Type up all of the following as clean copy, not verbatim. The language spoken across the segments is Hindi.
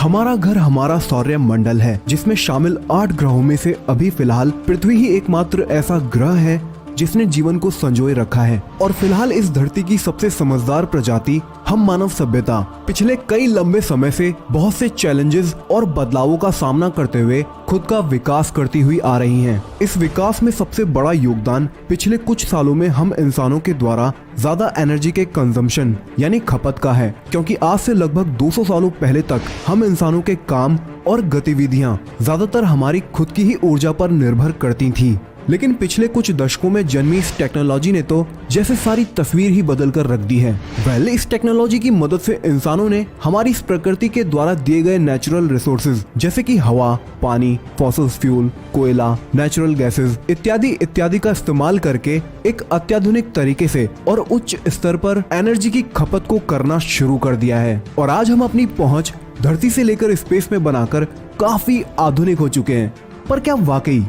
हमारा घर हमारा सौर्य मंडल है, जिसमें शामिल 8 ग्रहों में से अभी फिलहाल पृथ्वी ही एकमात्र ऐसा ग्रह है जिसने जीवन को संजोए रखा है। और फिलहाल इस धरती की सबसे समझदार प्रजाति हम मानव सभ्यता पिछले कई लंबे समय से बहुत से चैलेंजेस और बदलावों का सामना करते हुए खुद का विकास करती हुई आ रही हैं। इस विकास में सबसे बड़ा योगदान पिछले कुछ सालों में हम इंसानों के द्वारा ज्यादा एनर्जी के कंजम्पशन यानी खपत का है, क्योंकि आज से लगभग 200 सालों पहले तक हम इंसानों के काम और गतिविधियां ज्यादातर हमारी खुद की ही ऊर्जा पर निर्भर करती थी। लेकिन पिछले कुछ दशकों में जन्मी इस टेक्नोलॉजी ने तो जैसे सारी तस्वीर ही बदल कर रख दी है। पहले इस टेक्नोलॉजी की मदद से इंसानों ने हमारी इस प्रकृति के द्वारा दिए गए नेचुरल रिसोर्सेज जैसे कि हवा, पानी, फॉसिल फ्यूल, कोयला, नेचुरल गैसेस इत्यादि का इस्तेमाल करके एक अत्याधुनिक तरीके से और उच्च स्तर पर एनर्जी की खपत को करना शुरू कर दिया है। और आज हम अपनी पहुँच धरती से लेकर स्पेस में बनाकर काफी आधुनिक हो चुके हैं। पर क्या वाकई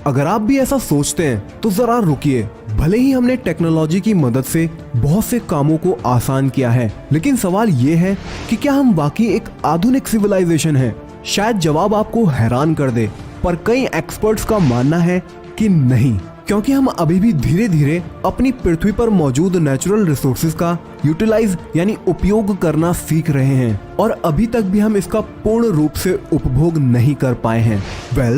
अगर आप भी ऐसा सोचते हैं तो जरा रुकिए। भले ही हमने टेक्नोलॉजी की मदद से बहुत से कामों को आसान किया है, लेकिन सवाल ये है कि क्या हम वाकई एक आधुनिक सिविलाइजेशन है? शायद जवाब आपको हैरान कर दे, पर कई एक्सपर्ट्स का मानना है कि नहीं, क्योंकि हम अभी भी धीरे धीरे अपनी पृथ्वी पर मौजूद नेचुरल रिसोर्सेज का यूटिलाइज यानी उपयोग करना सीख रहे हैं और अभी तक भी हम इसका पूर्ण रूप से उपभोग नहीं कर पाए हैं।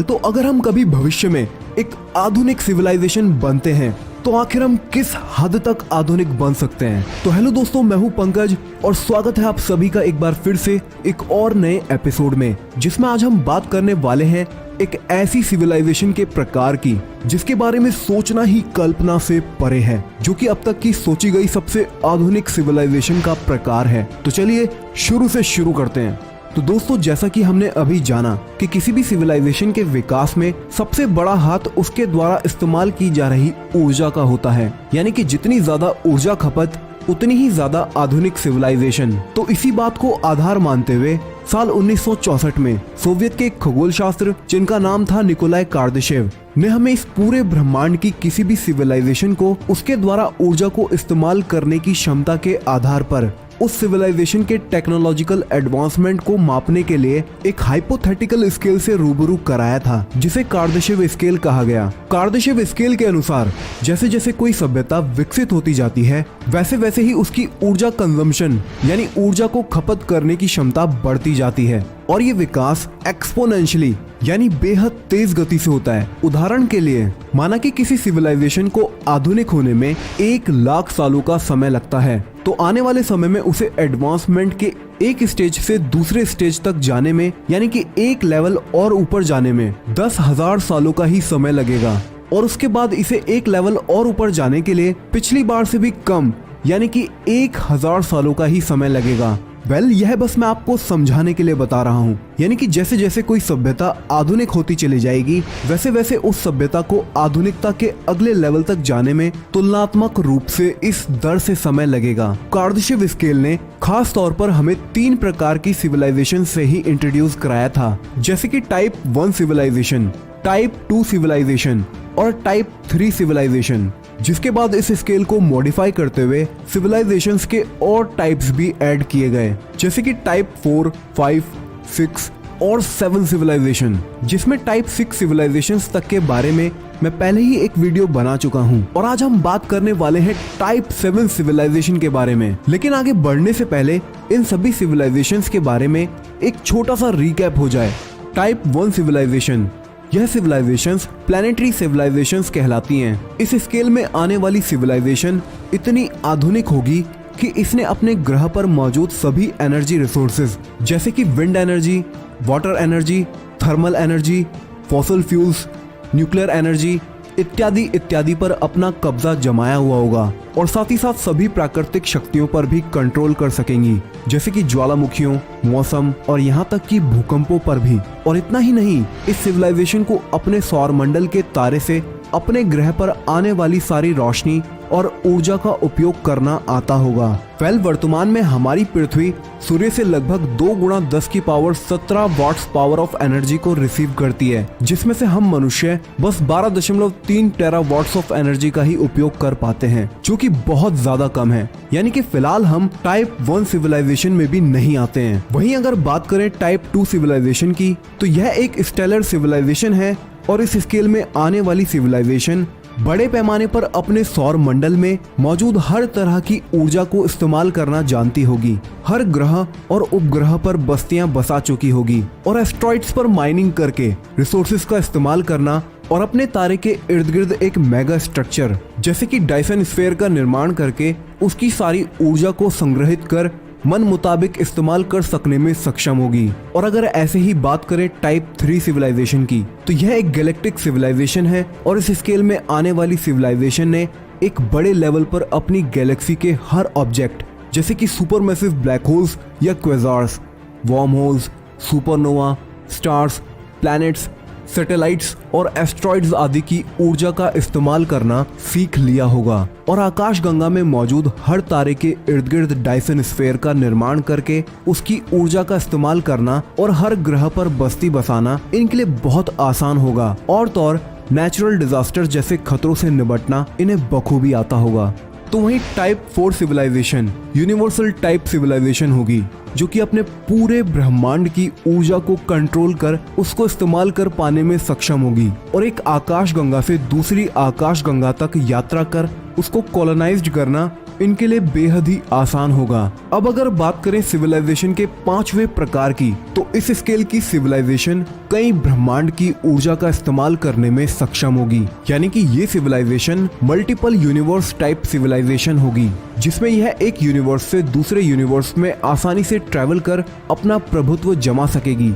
तो अगर हम कभी भविष्य में एक आधुनिक सिविलाइजेशन बनते हैं तो आखिर हम किस हद तक आधुनिक बन सकते हैं? तो हेलो दोस्तों, मैं हूं पंकज और स्वागत है आप सभी का एक बार फिर से एक और नए एपिसोड में, जिसमें आज हम बात करने वाले हैं एक ऐसी सिविलाइजेशन के प्रकार की जिसके बारे में सोचना ही कल्पना से परे है, जो कि अब तक की सोची गई सबसे आधुनिक सिविलाइजेशन का प्रकार है। तो चलिए शुरू से शुरू करते हैं। तो दोस्तों, जैसा कि हमने अभी जाना कि किसी भी सिविलाइजेशन के विकास में सबसे बड़ा हाथ उसके द्वारा इस्तेमाल की जा रही ऊर्जा का होता है, यानी कि जितनी ज्यादा ऊर्जा खपत उतनी ही ज्यादा आधुनिक सिविलाइजेशन। तो इसी बात को आधार मानते हुए साल 1964 में सोवियत के खगोल शास्त्र, जिनका नाम था निकोलाई कार्दाशेव, ने हमें इस पूरे ब्रह्मांड की किसी भी सिविलाइजेशन को उसके द्वारा ऊर्जा को इस्तेमाल करने की क्षमता के आधार पर उस सिविलाइजेशन के टेक्नोलॉजिकल एडवांसमेंट को मापने के लिए एक हाइपोथेटिकल स्केल से रूबरू कराया था, जिसे कार्दाशेव स्केल कहा गया। कार्दाशेव स्केल के अनुसार जैसे जैसे कोई सभ्यता विकसित होती जाती है, वैसे वैसे ही उसकी ऊर्जा कंजम्पशन यानी ऊर्जा को खपत करने की क्षमता बढ़ती जाती है और ये विकास एक्सपोनेंशियली यानी बेहद तेज गति से होता है। उदाहरण के लिए माना कि किसी सिविलाइजेशन को आधुनिक होने में 1 लाख सालों का समय लगता है, तो आने वाले समय में उसे एडवांसमेंट के एक स्टेज से दूसरे स्टेज तक जाने में यानी कि एक लेवल और ऊपर जाने में 10,000 सालों का ही समय लगेगा। और उसके बाद इसे एक लेवल और ऊपर जाने के लिए पिछली बार से भी कम यानी कि 1000 सालों का ही समय लगेगा। यह बस मैं आपको समझाने के लिए बता रहा हूँ, यानी कि जैसे जैसे कोई सभ्यता आधुनिक होती चली जाएगी, वैसे वैसे उस सभ्यता को आधुनिकता के अगले लेवल तक जाने में तुलनात्मक रूप से इस दर से समय लगेगा। कार्दाशेव स्केल ने खास तौर पर हमें 3 प्रकार की सिविलाइजेशन से ही इंट्रोड्यूस कराया था, जैसे कि टाइप 1 सिविलाइजेशन, टाइप 2 सिविलाइजेशन और टाइप 3 सिविलाइजेशन, जिसके बाद इस स्केल को मॉडिफाई करते हुए सिविलाइजेशंस के और टाइप्स भी ऐड किए गए, जैसे कि टाइप 4, 5, 6 और 7 सिविलाइजेशन, जिसमें टाइप 6 सिविलाइजेशंस तक के बारे में मैं पहले ही एक वीडियो बना चुका हूं। और आज हम बात करने वाले हैं टाइप 7 सिविलाइजेशन के बारे में। लेकिन आगे बढ़ने से पहले इन सभी सिविलाइजेशंस के बारे में एक छोटा सा रिकैप हो जाए। टाइप 1 सिविलाइजेशन, यह सिविलाइजेशंस प्लैनेटरी सिविलाइजेशंस कहलाती हैं। इस स्केल में आने वाली सिविलाइजेशन इतनी आधुनिक होगी कि इसने अपने ग्रह पर मौजूद सभी एनर्जी रिसोर्सेज जैसे कि wind energy, water energy, thermal energy, fossil fuels, nuclear energy इत्यादि पर अपना कब्जा जमाया हुआ होगा और साथ ही साथ सभी प्राकृतिक शक्तियों पर भी कंट्रोल कर सकेंगी, जैसे कि ज्वालामुखियों, मौसम और यहाँ तक कि भूकंपों पर भी। और इतना ही नहीं, इस सिविलाइजेशन को अपने सौर मंडल के तारे से अपने ग्रह पर आने वाली सारी रोशनी और ऊर्जा का उपयोग करना आता होगा। वर्तमान में हमारी पृथ्वी सूर्य से लगभग 2 गुणा 10⁻17 वाट्स पावर ऑफ एनर्जी को रिसीव करती है, जिसमें से हम मनुष्य बस 12.3 टेरावाट्स ऑफ एनर्जी का ही उपयोग कर पाते हैं, जो कि बहुत ज्यादा कम है। यानी कि फिलहाल हम टाइप 1 सिविलाइजेशन में भी नहीं आते हैं। वहीं अगर बात करें टाइप 2 सिविलाइजेशन की, तो यह एक स्टेलर सिविलाइजेशन है और इस स्केल में आने वाली सिविलाइजेशन बड़े पैमाने पर अपने सौर मंडल में मौजूद हर तरह की ऊर्जा को इस्तेमाल करना जानती होगी। हर ग्रह और उपग्रह पर बस्तियां बसा चुकी होगी और एस्ट्रॉइड्स पर माइनिंग करके रिसोर्सेज का इस्तेमाल करना और अपने तारे के इर्द गिर्द एक मेगा स्ट्रक्चर जैसे कि डायसन स्फीयर का निर्माण करके उसकी सारी ऊर्जा को संग्रहित कर मन मुताबिक इस्तेमाल कर सकने में सक्षम होगी। और अगर ऐसे ही बात करें टाइप 3 सिविलाइजेशन की, तो यह एक गैलेक्टिक सिविलाइजेशन है और इस स्केल में आने वाली सिविलाइजेशन ने एक बड़े लेवल पर अपनी गैलेक्सी के हर ऑब्जेक्ट जैसे कि सुपरमैसिव ब्लैक होल्स या quasars, worm holes, supernova, stars, planets, satellites और एस्ट्रॉइड्स आदि की ऊर्जा का इस्तेमाल करना सीख लिया होगा और आकाशगंगा में मौजूद हर तारे के इर्द गिर्द डायसन स्फीयर का निर्माण करके उसकी ऊर्जा का इस्तेमाल करना और हर ग्रह पर बस्ती बसाना इनके लिए बहुत आसान होगा। और तो और नेचुरल डिजास्टर जैसे खतरों से निपटना इन्हें बखूबी आता होगा। तो वहीं type 4 civilization universal type civilization होगी, जो कि अपने पूरे ब्रह्मांड की ऊर्जा को कंट्रोल कर उसको इस्तेमाल कर पाने में सक्षम होगी और एक आकाशगंगा से दूसरी आकाशगंगा तक यात्रा कर उसको कॉलोनाइज्ड करना इनके लिए बेहद ही आसान होगा। अब अगर बात करें सिविलाइजेशन के 5वें प्रकार की, तो इस स्केल की सिविलाइजेशन कई ब्रह्मांड की ऊर्जा का इस्तेमाल करने में सक्षम होगी। यानी कि ये civilization multiple universe type civilization होगी, जिसमें यह एक यूनिवर्स से दूसरे यूनिवर्स में आसानी से ट्रैवल कर अपना प्रभुत्व जमा सकेगी।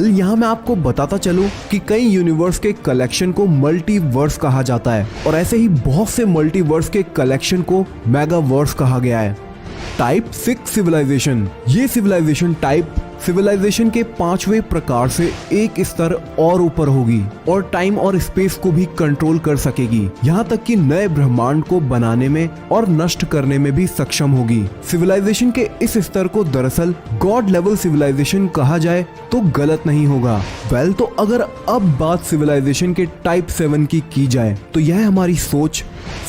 यहाँ मैं आपको बताता चलूं कि कई यूनिवर्स के कलेक्शन को मल्टीवर्स कहा जाता है और ऐसे ही बहुत से मल्टीवर्स के कलेक्शन को मेगावर्स कहा गया है। टाइप 6 सिविलाइजेशन, ये सिविलाइजेशन टाइप सिविलाइजेशन के 5वें प्रकार से एक स्तर और ऊपर होगी और टाइम और स्पेस को भी कंट्रोल कर सकेगी, यहाँ तक कि नए ब्रह्मांड को बनाने में और नष्ट करने में भी सक्षम होगी। सिविलाइजेशन के इस स्तर को दरअसल गॉड लेवल सिविलाइजेशन कहा जाए तो गलत नहीं होगा। तो अगर अब बात सिविलाइजेशन के टाइप 7 की जाए, तो यह हमारी सोच,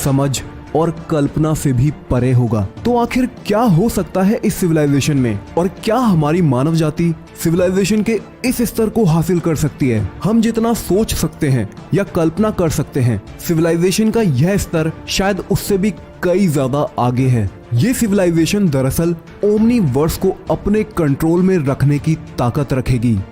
समझ और कल्पना से भी परे होगा। तो आखिर क्या हो सकता है इस सिविलाइजेशन में और क्या हमारी मानव जाति सिविलाइजेशन के इस स्तर को हासिल कर सकती है? हम जितना सोच सकते हैं या कल्पना कर सकते हैं, सिविलाइजेशन का यह स्तर शायद उससे भी कई ज्यादा आगे है। ये सिविलाइजेशन दरअसल ओमनीवर्स को अपने कंट्रोल में रखने की ताकत रखेगी।